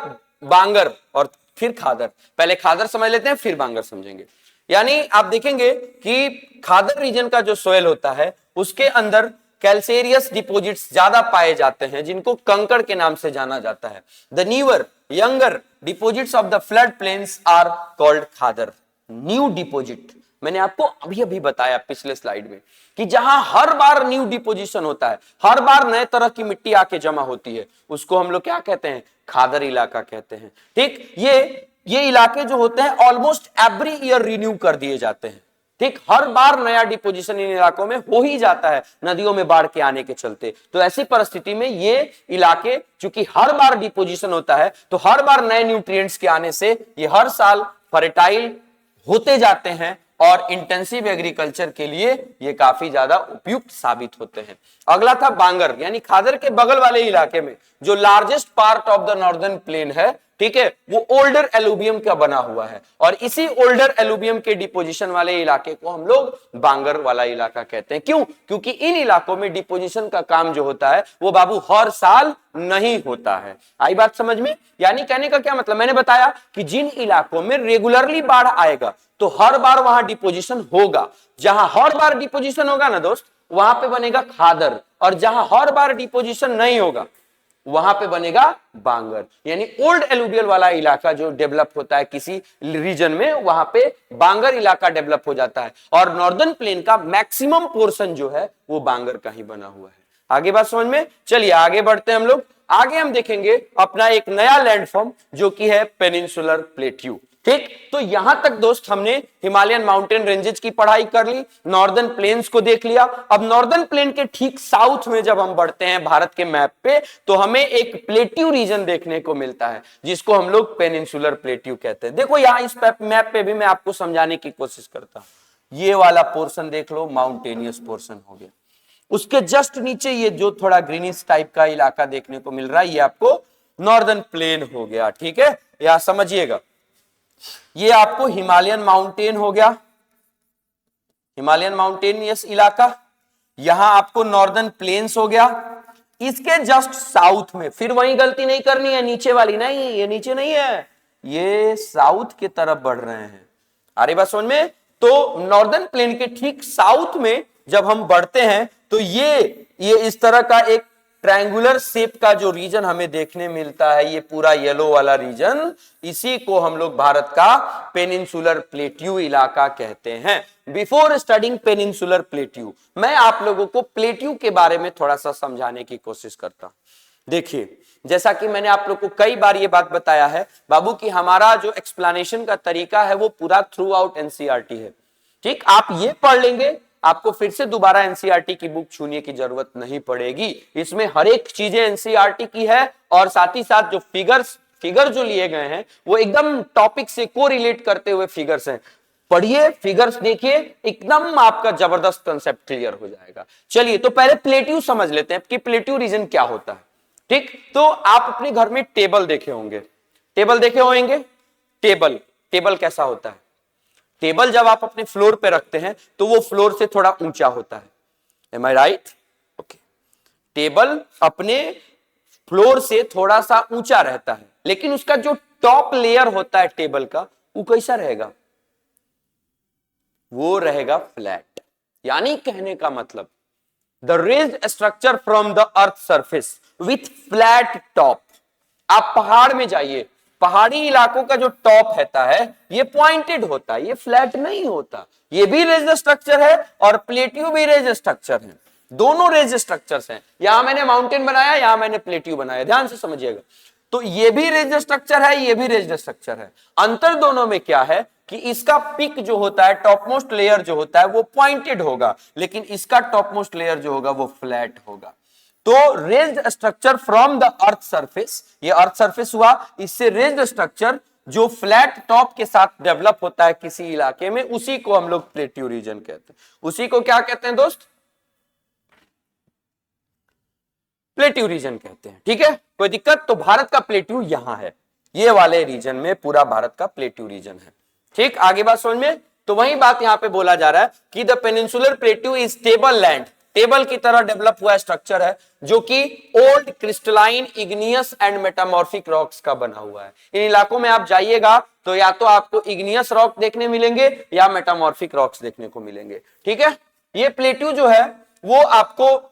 बांगर और फिर खादर। पहले खादर समझ लेते हैं फिर बांगर समझेंगे। यानी आप देखेंगे कि खादर रीजन का जो सोयल होता है उसके अंदर कैल्सेरियस डिपॉजिट्स ज्यादा पाए जाते हैं, जिनको कंकड़ के नाम से जाना जाता है। The newer younger deposits of the flood plains are called khadar. New deposit मैंने आपको अभी अभी बताया पिछले स्लाइड में कि जहां हर बार न्यू डिपोजिशन होता है, हर बार नए तरह की मिट्टी आके जमा होती है, उसको हम लोग क्या कहते हैं? खादर इलाका कहते हैं। ठीक, ये इलाके जो होते हैं ऑलमोस्ट एवरी ईयर रिन्यू कर दिए जाते हैं। ठीक, हर बार नया डिपोजिशन इन इलाकों में हो ही जाता है नदियों में बाढ़ के आने के चलते। तो ऐसी परिस्थिति में ये इलाके चूंकि हर बार डिपोजिशन होता है तो हर बार नए न्यूट्रिएंट्स के आने से ये हर साल फर्टाइल होते जाते हैं और इंटेंसिव एग्रीकल्चर के लिए ये काफी ज्यादा उपयुक्त साबित होते हैं। अगला था बांगर, यानी खादर के बगल वाले इलाके में जो largest part of the northern plain है, ठीक है, वो ओल्डर एलुवियम का बना हुआ है, और इसी ओल्डर एलुवियम के डिपोजिशन वाले इलाके को हम लोग बांगर वाला इलाका कहते हैं। क्यों? क्योंकि इन इलाकों में डिपोजिशन का काम जो होता है वो बाबू हर साल नहीं होता है। आई बात समझ में? यानी कहने का क्या मतलब, मैंने बताया कि जिन इलाकों में रेगुलरली बाढ़ आएगा तो हर बार वहां डिपोजिशन होगा। जहां हर बार डिपोजिशन होगा ना दोस्त, वहां पे बनेगा खादर, और जहां हर बार डिपोजिशन नहीं होगा वहां पे बनेगा बांगर। यानी ओल्ड एलुवियल वाला इलाका जो डेवलप होता है किसी रीजन में, वहां पे बांगर इलाका डेवलप हो जाता है, और नॉर्दर्न प्लेन का मैक्सिमम पोर्शन जो है वो बांगर का ही बना हुआ है। आगे बात समझ में? चलिए आगे बढ़ते हैं हम लोग। आगे हम देखेंगे अपना एक नया लैंडफॉर्म जो कि है पेनिनसुलर प्लेट्यू। ठीक, तो यहां तक दोस्त हमने हिमालयन माउंटेन रेंजेस की पढ़ाई कर ली, नॉर्दर्न प्लेन्स को देख लिया। अब नॉर्दर्न प्लेन के ठीक साउथ में जब हम बढ़ते हैं भारत के मैप पे तो हमें एक प्लेट्यू रीजन देखने को मिलता है जिसको हम लोग पेनिनसुलर प्लेट्यू कहते हैं। देखो यहां इस मैप पे भी मैं आपको समझाने की कोशिश करता हूं। ये वाला पोर्शन देख लो, माउंटेनियस पोर्शन हो गया। उसके जस्ट नीचे ये जो थोड़ा ग्रीनिश टाइप का इलाका देखने को मिल रहा है, ये आपको नॉर्दर्न प्लेन हो गया। ठीक है, यहां समझिएगा, ये आपको हिमालयन माउंटेन हो गया, हिमालयन माउंटेनियस इलाका। यहां आपको नॉर्दर्न प्लेन्स हो गया। इसके जस्ट साउथ में फिर वही गलती नहीं करनी है, नीचे वाली नहीं, ये नीचे नहीं है, ये साउथ की तरफ बढ़ रहे हैं। अरे बस समझ में, तो नॉर्दर्न प्लेन के ठीक साउथ में जब हम बढ़ते हैं तो ये इस तरह का एक ट्रायंगुलर शेप का जो रीजन हमें देखने मिलता है, ये पूरा येलो वाला रीजन, इसी को हम लोग भारत का पेनिनसुलर प्लेट्यू इलाका कहते हैं। बिफोर स्टडिंग पेनिनसुलर प्लेट्यू, मैं आप लोगों को प्लेट्यू के बारे में थोड़ा सा समझाने की कोशिश करता हूं। देखिए, जैसा कि मैंने आप लोग को कई बार ये बात बताया है बाबू कि हमारा जो एक्सप्लेनेशन का तरीका है वो पूरा थ्रू आउट एनसीईआरटी है। ठीक, आप ये पढ़ लेंगे, आपको फिर से दोबारा एनसीईआरटी की बुक छूने की जरूरत नहीं पड़ेगी। इसमें हर एक चीजें एनसीईआरटी की है और साथ ही साथ जो फिगर जो लिए गए हैं वो एकदम टॉपिक से कोरिलेट करते हुए फिगर्स हैं। पढ़िए, फिगर्स देखिए, एकदम आपका जबरदस्त कंसेप्ट क्लियर हो जाएगा। चलिए, तो पहले प्लेट्यू समझ लेते हैं कि प्लेट्यू रीजन क्या होता है। ठीक, तो आप अपने घर में टेबल देखे होंगे, टेबल कैसा होता है? टेबल जब आप अपने फ्लोर पे रखते हैं तो वो फ्लोर से थोड़ा ऊंचा होता है। एम आई राइट? ओके, टेबल अपने फ्लोर से थोड़ा सा ऊंचा रहता है, लेकिन उसका जो टॉप लेयर होता है टेबल का, वो कैसा रहेगा? वो रहेगा फ्लैट। यानी कहने का मतलब, the raised structure from the earth surface with flat top. आप पहाड़ में जाइए, पहाड़ी इलाकों का जो टॉप रहता है ये पॉइंटेड होता है, ये फ्लैट नहीं होता। ये भी रेज्ड स्ट्रक्चर है और प्लेट्यू भी रेज्ड स्ट्रक्चर है, दोनों रेज्ड स्ट्रक्चर्स हैं। यहां मैंने माउंटेन बनाया, यहां मैंने प्लेट्यू बनाया, ध्यान से समझिएगा। तो ये भी रेज्ड स्ट्रक्चर है, ये भी रेज्ड स्ट्रक्चर है। अंतर दोनों में क्या है कि इसका पिक जो होता है, टॉप मोस्ट लेयर जो होता है वो पॉइंटेड होगा, लेकिन इसका टॉप मोस्ट लेयर जो होगा वो फ्लैट होगा। तो raised structure from the earth surface, ये अर्थ सरफेस हुआ, इससे रेज्ड स्ट्रक्चर जो फ्लैट टॉप के साथ डेवलप होता है किसी इलाके में, उसी को हम लोग प्लेट्यू रीजन कहते हैं। उसी को क्या कहते हैं दोस्त? प्लेट्यू रीजन कहते हैं। ठीक है, कोई दिक्कत? तो भारत का प्लेट्यू यहां है, ये वाले रीजन में पूरा भारत का प्लेट्यू रीजन है। ठीक, आगे बात समझ में? तो वही बात यहां पे बोला जा रहा है कि the peninsular plateau is stable land, table की तरह डेवलप हुआ स्ट्रक्चर है जो कि old crystalline, igneous and metamorphic rocks का बना हुआ है। इन इलाकों में आप जाइएगा तो या तो आपको इग्नियस रॉक देखने मिलेंगे या मेटामॉर्फिक रॉक्स देखने को मिलेंगे। ठीक है, ये प्लेट्यू जो है वो आपको,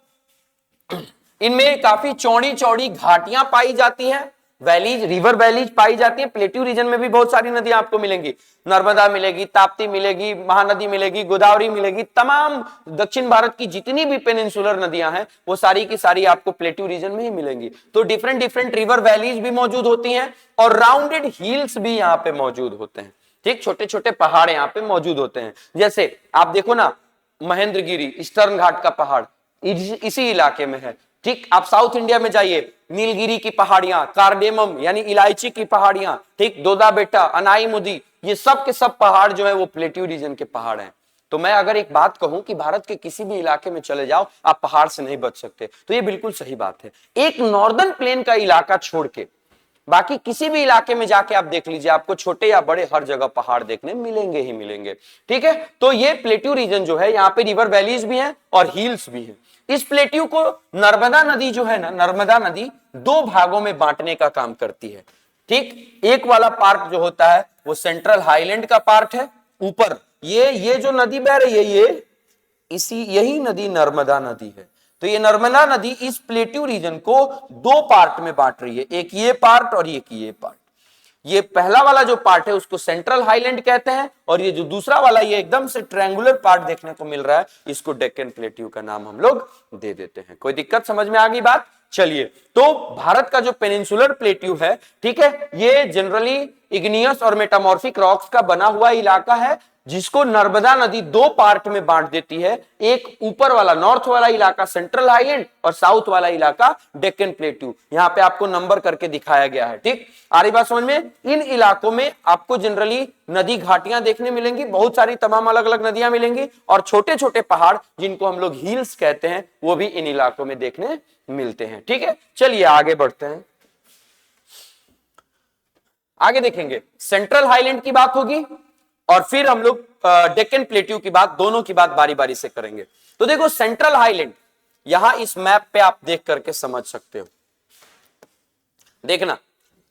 इनमें काफी चौड़ी चौड़ी घाटियां पाई जाती हैं, वैलीज, रिवर वैलीज पाई जाती है। प्लेट्यू रीजन में भी बहुत सारी नदियां आपको मिलेंगी, नर्मदा मिलेगी, ताप्ती मिलेगी, महानदी मिलेगी, गोदावरी मिलेगी। तमाम दक्षिण भारत की जितनी भी पेनिनसुलर नदियां हैं वो सारी की सारी आपको प्लेट्यू रीजन में ही मिलेंगी। तो डिफरेंट डिफरेंट रिवर वैलीज भी मौजूद होती हैं और राउंडेड हिल्स भी यहाँ पे मौजूद होते हैं। ठीक, छोटे छोटे पहाड़ यहाँ पे मौजूद होते हैं। जैसे आप देखो ना, महेंद्रगिरी, ईस्टर्न घाट का पहाड़ इसी इलाके में है। ठीक, आप साउथ इंडिया में जाइए, नीलगिरी की पहाड़ियां, कार्डेमम यानी इलायची की पहाड़ियां, ठीक, दोदा बेटा, अनाई मुदी, ये सब के सब पहाड़ जो है वो प्लेट्यू रीजन के पहाड़ हैं। तो मैं अगर एक बात कहूं कि भारत के किसी भी इलाके में चले जाओ आप पहाड़ से नहीं बच सकते, तो ये बिल्कुल सही बात है। एक नॉर्दर्न प्लेन का इलाका छोड़ के बाकी किसी भी इलाके में जाके आप देख लीजिए, आपको छोटे या बड़े हर जगह पहाड़ देखने मिलेंगे ही मिलेंगे। ठीक है, तो ये प्लेट्यू रीजन जो है, यहाँ पे रिवर वैलीज भी हैं और हिल्स भी हैं। इस प्लेट्यू को नर्मदा नदी जो है ना, नर्मदा नदी दो भागों में बांटने का काम करती है। ठीक, एक वाला पार्ट जो होता है वो सेंट्रल हाईलैंड का पार्ट है, ऊपर ये जो नदी बह रही है यही नदी नर्मदा नदी है। तो ये नर्मदा नदी इस प्लेट्यू रीजन को दो पार्ट में बांट रही है, एक ये पार्ट और एक ये पार्ट। ये पहला वाला जो पार्ट है उसको सेंट्रल हाईलैंड कहते हैं और ये जो दूसरा वाला ये एकदम से ट्रायंगुलर पार्ट देखने को मिल रहा है, इसको डेक्कन प्लेट्यू का नाम हम लोग दे देते हैं। कोई दिक्कत? समझ में आ गई बात? चलिए, तो भारत का जो पेनिनसुलर प्लेट्यू है, ठीक है, ये जनरली इग्नियस और मेटामॉर्फिक रॉक्स का बना हुआ इलाका है जिसको नर्मदा नदी दो पार्ट में बांट देती है। एक ऊपर वाला नॉर्थ वाला इलाका सेंट्रल हाईलैंड और साउथ वाला इलाका डेक्कन प्लेट्यू, यहां पे आपको नंबर करके दिखाया गया है। ठीक, आ रही बात समझ में? इन इलाकों में आपको जनरली नदी घाटियां देखने मिलेंगी, बहुत सारी तमाम अलग अलग नदियां मिलेंगी और छोटे छोटे पहाड़ जिनको हम लोग हिल्स कहते हैं वो भी इन इलाकों में देखने मिलते हैं। ठीक है, चलिए आगे बढ़ते हैं। आगे देखेंगे, सेंट्रल हाईलैंड की बात होगी और फिर हम लोग डेक्कन प्लेट्यू की बात, दोनों की बात बारी बारी से करेंगे। तो देखो, सेंट्रल हाईलैंड यहां इस मैप पे आप देख करके समझ सकते हो। देखना,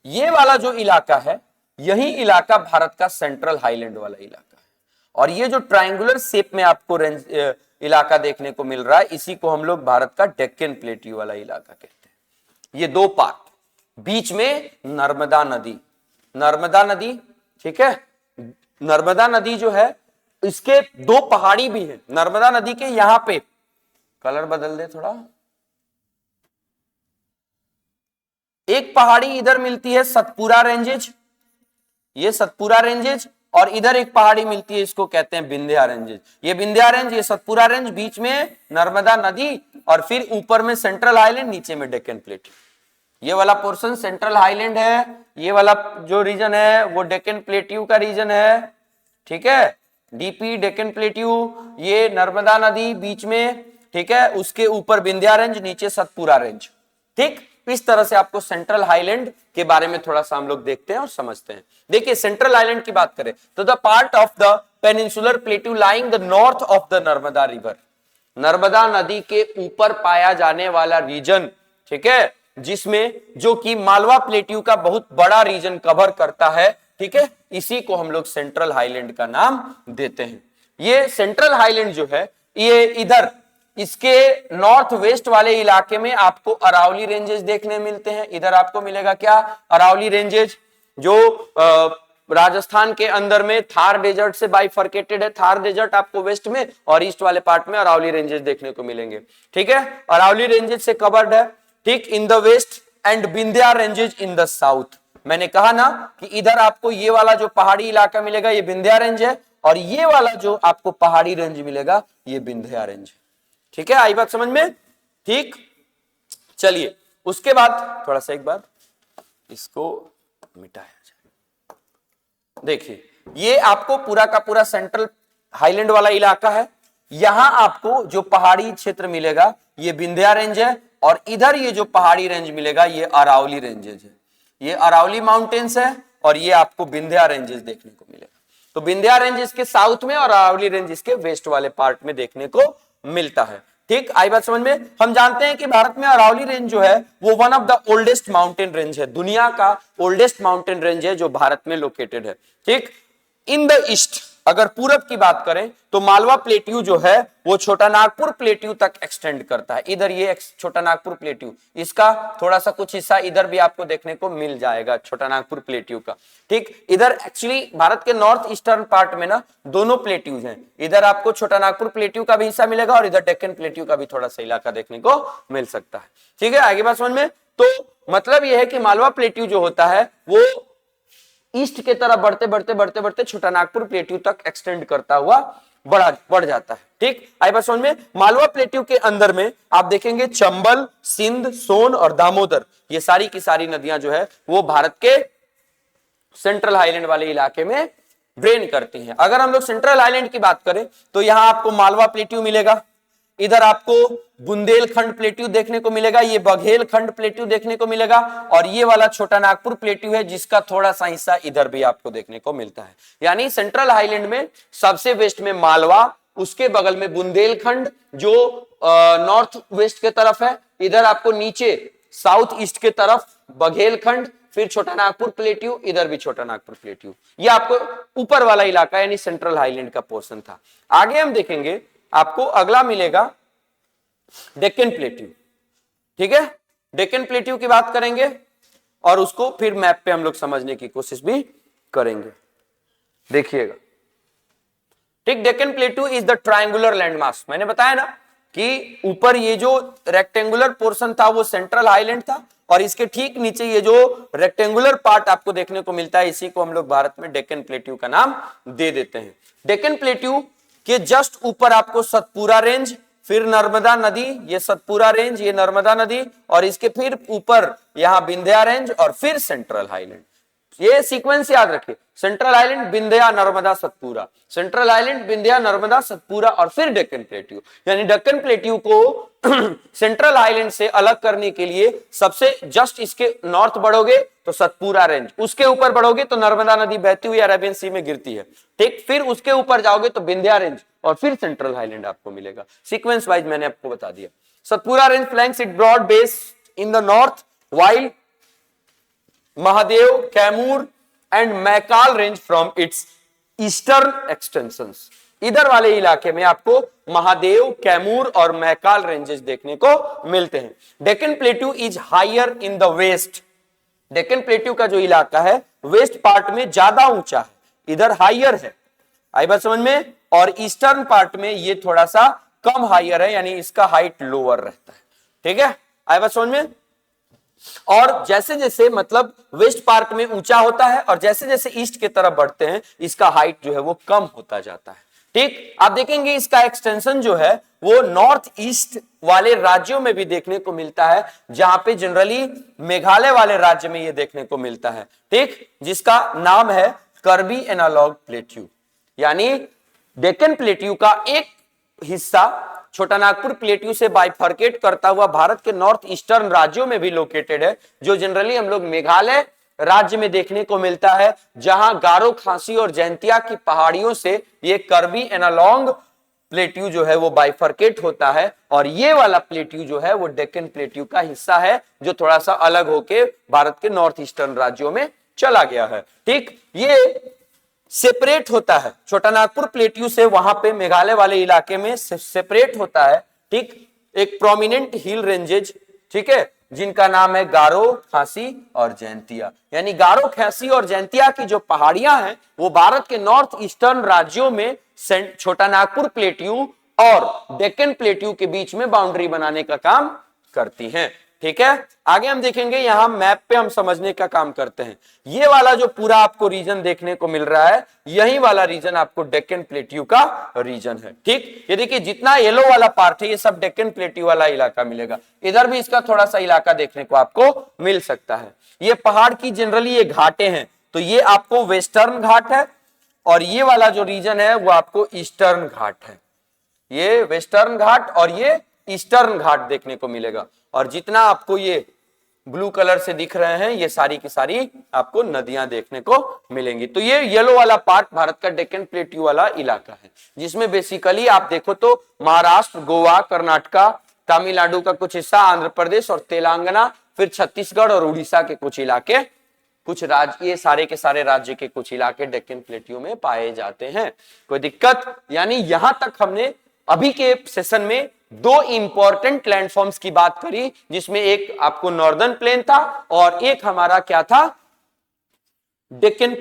ये वाला जो इलाका है, यही इलाका भारत का सेंट्रल हाईलैंड वाला इलाका है और ये जो ट्रायंगुलर शेप में आपको रेंज इलाका देखने को मिल रहा है, इसी को हम लोग भारत का डेक्कन प्लेट्यू वाला इलाका कहते हैं। ये दो पार्ट, बीच में नर्मदा नदी, नर्मदा नदी, ठीक है, नर्मदा नदी जो है इसके दो पहाड़ी भी हैं। नर्मदा नदी के यहां पे कलर बदल दे थोड़ा, एक पहाड़ी इधर मिलती है सतपुरा रेंजेज, ये सतपुरा रेंजेज, और इधर एक पहाड़ी मिलती है, इसको कहते हैं विंध्या रेंजेज। ये विंध्या रेंज, ये सतपुरा रेंज, बीच में नर्मदा नदी, और फिर ऊपर में सेंट्रल हाईलैंड, नीचे में डेक्कन प्लेट्यू। ये वाला पोर्शन सेंट्रल हाईलैंड है, ये वाला जो रीजन है वो डेक्कन प्लेट्यू का रीजन है, ठीक है, डीपी डेक्कन प्लेट्यू, ये नर्मदा नदी बीच में, ठीक है, उसके ऊपर विंध्या रेंज, नीचे सतपुरा रेंज। ठीक, इस तरह से आपको सेंट्रल हाईलैंड के बारे में थोड़ा सा हम लोग देखते हैं और समझते हैं। देखिए सेंट्रल हाईलैंड की बात करें तो the part of the peninsular plateau lying the north of the Narmada river, Narmada नदी के ऊपर पाया जाने वाला रीजन, ठीक है, जिसमें जो कि मालवा प्लेट्यू का बहुत बड़ा रीजन कवर करता है, ठीक है, इसी को हम लोग सेंट्रल हाईलैंड का नाम देते हैं। ये सेंट्रल हाईलैंड जो है ये इधर इसके नॉर्थ वेस्ट वाले इलाके में आपको अरावली रेंजेस देखने मिलते हैं। इधर आपको मिलेगा क्या, अरावली रेंजेस, जो राजस्थान के अंदर में थार डेजर्ट से बाइफर्केटेड है। थार डेजर्ट आपको वेस्ट में और ईस्ट वाले पार्ट में अरावली रेंजेस देखने को मिलेंगे, ठीक है, अरावली रेंजेस से कवर्ड है, ठीक, in the west and Vindhya ranges in the south. मैंने कहा ना कि इधर आपको ये वाला जो पहाड़ी इलाका मिलेगा ये विंध्या रेंज है, और ये वाला जो आपको पहाड़ी रेंज मिलेगा ये विंध्या रेंज है, ठीक है, आई बात समझ में, ठीक। चलिए उसके बाद थोड़ा सा एक बार इसको मिटाया जाए। देखिए ये आपको पूरा का पूरा सेंट्रल हाईलैंड वाला इलाका है। यहां आपको जो पहाड़ी क्षेत्र मिलेगा ये विंध्या रेंज है, और इधर ये जो पहाड़ी रेंज मिलेगा ये अरावली रेंजेज है। ये अरावली माउंटेन्स है और ये आपको विंध्या रेंजेस देखने को मिलेगा। तो विंध्या रेंज इसके साउथ में और अरावली रेंज इसके वेस्ट वाले पार्ट में देखने को मिलता है, ठीक, आई बात समझ में। हम जानते हैं कि भारत में अरावली रेंज जो है वो one of the oldest mountain range है, दुनिया का ओल्डेस्ट माउंटेन रेंज है जो भारत में लोकेटेड है, ठीक। इन द ईस्ट अगर पूरब की बात करें तो मालवा प्लेट्यू जो है वो छोटा नागपुर प्लेट्यू तक एक्सटेंड करता है। इधर ये छोटा नागपुर प्लेट्यू, इसका थोड़ा सा कुछ हिस्सा इधर भी आपको देखने को मिल जाएगा छोटा नागपुर प्लेट्यू का, ठीक। इधर एक्चुअली भारत के नॉर्थ ईस्टर्न पार्ट में ना दोनों प्लेट्यूज हैं, इधर आपको छोटा नागपुर प्लेट्यू का भी हिस्सा मिलेगा और इधर डेक्कन प्लेट्यू का भी थोड़ा सा इलाका देखने को मिल सकता है, ठीक है, आगे बात समझ में। तो मतलब यह है कि मालवा प्लेट्यू जो होता है वो ईस्ट के तरफ बढ़ते बढ़ते बढ़ते बढ़ते छोटा नागपुर प्लेट्यू तक एक्सटेंड करता हुआ बढ़ जाता है, ठीक, आई बात समझ में। मालवा प्लेट्यू के अंदर में आप देखेंगे चंबल, सिंध, सोन और दामोदर, ये सारी की सारी नदियां जो है वो भारत के सेंट्रल हाईलैंड वाले इलाके में ड्रेन करती हैं। अगर हम लोग सेंट्रल हाईलैंड की बात करें तो यहां आपको मालवा प्लेट्यू मिलेगा, इधर आपको बुंदेलखंड प्लेट्यू देखने को मिलेगा, ये बघेलखंड प्लेट्यू देखने को मिलेगा, और ये वाला छोटा नागपुर प्लेट्यू है जिसका थोड़ा सा हिस्सा इधर भी आपको देखने को मिलता है। यानी सेंट्रल हाईलैंड में सबसे वेस्ट में मालवा, उसके बगल में बुंदेलखंड जो नॉर्थ वेस्ट के तरफ है, इधर आपको नीचे साउथ ईस्ट के तरफ बघेलखंड, फिर छोटा नागपुर प्लेट्यू, इधर भी छोटा नागपुर प्लेट्यू, ये आपको ऊपर वाला इलाका यानी सेंट्रल हाईलैंड का पोर्शन था। आगे हम देखेंगे आपको अगला मिलेगा डेक्कन प्लेट्यू, ठीक है, डेक्कन प्लेट्यू की बात करेंगे और उसको फिर मैप पे हम लोग समझने की कोशिश भी करेंगे। देखिएगा, ठीक, Deccan plateau is the triangular landmass. मैंने बताया ना कि ऊपर ये जो रेक्टेंगुलर पोर्शन था वो सेंट्रल हाईलैंड था, और इसके ठीक नीचे ये जो रेक्टेंगुलर पार्ट आपको देखने को मिलता है इसी को हम लोग भारत में डेक्कन प्लेट्यू का नाम दे देते हैं। डेक्कन प्लेट्यू के जस्ट ऊपर आपको सतपुरा रेंज, फिर नर्मदा नदी, ये सतपुरा रेंज, ये नर्मदा नदी, और इसके फिर ऊपर यहां विंध्या रेंज और फिर सेंट्रल हाईलैंड। ये सीक्वेंस याद रखिए, central island, Vindhya, Narmada, Satpura, central island, Vindhya, Narmada, Satpura और फिर डेक्कन प्लेट्यू। यानी डेक्कन प्लेट्यू को सेंट्रल आइलैंड से अलग करने के लिए सबसे जस्ट इसके नॉर्थ बढ़ोगे तो सतपुरा रेंज, उसके ऊपर बढ़ोगे तो नर्मदा नदी बहती हुई अरेबियन सी में गिरती है, ठीक, फिर उसके ऊपर जाओगे तो विंध्या रेंज और फिर सेंट्रल हाईलैंड आपको मिलेगा। सीक्वेंस वाइज मैंने आपको बता दिया। Satpura range flanks it broad base in the north while Mahadev, Kaimur and Maikal range from its eastern extensions, इधर वाले इलाके में आपको महादेव, कैमूर और मैकाल रेंजेस देखने को मिलते हैं। Deccan plateau is higher in the west, Deccan plateau का जो इलाका है वेस्ट पार्ट में ज्यादा ऊंचा है, इधर हायर है, आई बात समझ में, और ईस्टर्न पार्ट में ये थोड़ा सा कम हायर है, यानी इसका हाइट लोअर रहता है। ठीक है, आई बात समझ में। और जैसे जैसे मतलब वेस्ट पार्ट में ऊंचा होता है और जैसे जैसे ईस्ट की तरफ बढ़ते हैं इसका हाइट जो है वो कम होता जाता है। ठीक, आप देखेंगे इसका एक्सटेंशन जो है वो नॉर्थ ईस्ट वाले राज्यों में भी देखने को मिलता है, जहां पे जनरली मेघालय वाले राज्य में ये देखने को मिलता है। ठीक, जिसका नाम है कर्बी एनालॉग प्लेट्यू, यानी डेक्कन प्लेट्यू का एक हिस्सा छोटा नागपुर प्लेट्यू से बाइफर्केट करता हुआ भारत के नॉर्थ ईस्टर्न राज्यों में भी लोकेटेड है, जो जनरली हम लोग मेघालय राज्य में देखने को मिलता है, जहां गारो, खासी और जैंतिया की पहाड़ियों से ये कर्बी एनालॉन्ग प्लेट्यू जो है वो बाइफर्केट होता है, और ये वाला प्लेट्यू जो है वो डेक्कन प्लेट्यू का हिस्सा है, जो थोड़ा सा अलग होके भारत के नॉर्थ ईस्टर्न राज्यों में चला गया है। ठीक, ये सेपरेट होता है छोटा नागपुर प्लेट्यू से, वहां पे मेघालय वाले इलाके में सेपरेट होता है। ठीक, एक प्रोमिनेंट हिल रेंजेज, ठीक है, जिनका नाम है गारो, खासी और जैंतिया, यानी गारो, खासी और जैंतिया की जो पहाड़ियां हैं वो भारत के नॉर्थ ईस्टर्न राज्यों में छोटा नागपुर प्लेट्यू और डेक्कन प्लेट्यू के बीच में बाउंड्री बनाने का काम करती हैं। ठीक है, आगे हम देखेंगे, यहां मैप पे हम समझने का काम करते हैं। ये वाला जो पूरा आपको रीजन देखने को मिल रहा है, यही वाला रीजन आपको डेक्कन प्लेट्यू का रीजन है। ठीक, ये देखिए जितना येलो वाला पार्ट है ये सब डेक्कन प्लेट्यू वाला इलाका मिलेगा, इधर भी इसका थोड़ा सा इलाका देखने को आपको मिल सकता है। ये पहाड़ की जनरली ये घाटे हैं, तो ये आपको वेस्टर्न घाट है, और ये वाला जो रीजन है वो आपको ईस्टर्न घाट है। ये वेस्टर्न घाट और ये ईस्टर्न घाट देखने को मिलेगा, और जितना आपको ये ब्लू कलर से दिख रहे हैं ये सारी की सारी आपको नदियां देखने को मिलेंगी। तो ये येलो वाला पार्ट भारत का डेक्कन प्लेट्यू वाला इलाका है, जिसमें बेसिकली आप देखो तो महाराष्ट्र, गोवा, कर्नाटका, तमिलनाडु का कुछ हिस्सा, आंध्र प्रदेश और तेलंगाना, फिर छत्तीसगढ़ और उड़ीसा के कुछ इलाके, कुछ राज्य, ये सारे के सारे राज्य के कुछ इलाके डेक्कन प्लेट्यू में पाए जाते हैं। कोई दिक्कत? यानी यहां तक हमने अभी के सेशन में दो इंपॉर्टेंट लैंडफॉर्म्स की बात करी, जिसमें एक आपको नॉर्दर्न प्लेन था और एक हमारा क्या था, डेक्कन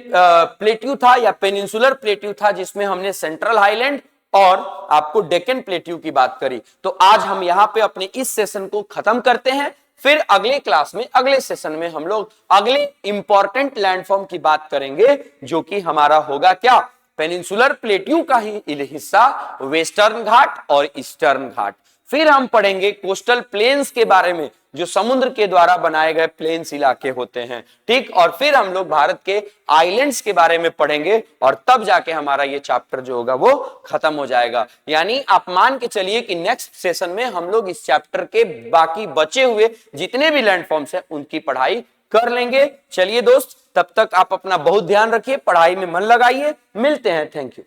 प्लेट्यू था या पेनिनसुलर प्लेट्यू था, जिसमें हमने सेंट्रल हाईलैंड और आपको डेक्कन प्लेट्यू की बात करी। तो आज हम यहां पे अपने इस सेशन को खत्म करते हैं, फिर अगले क्लास में, अगले सेशन में हम लोग अगले इंपॉर्टेंट लैंडफॉर्म की बात करेंगे, जो कि हमारा होगा क्या, पेनिनसुलर प्लेट्यू का ही हिस्सा वेस्टर्न घाट और ईस्टर्न घाट। फिर हम पढ़ेंगे कोस्टल प्लेन्स के बारे में, जो समुद्र के द्वारा बनाए गए प्लेन्स इलाके होते हैं। ठीक, और फिर हम लोग भारत के आइलैंड्स के बारे में पढ़ेंगे, और तब जाके हमारा ये चैप्टर जो होगा वो खत्म हो जाएगा। यानी आप मान के चलिए कि नेक्स्ट सेशन में हम लोग इस चैप्टर के बाकी बचे हुए जितने भी लैंडफॉर्म्स हैं उनकी पढ़ाई कर लेंगे। चलिए दोस्त, तब तक आप अपना बहुत ध्यान रखिए, पढ़ाई में मन लगाइए। मिलते हैं, थैंक यू।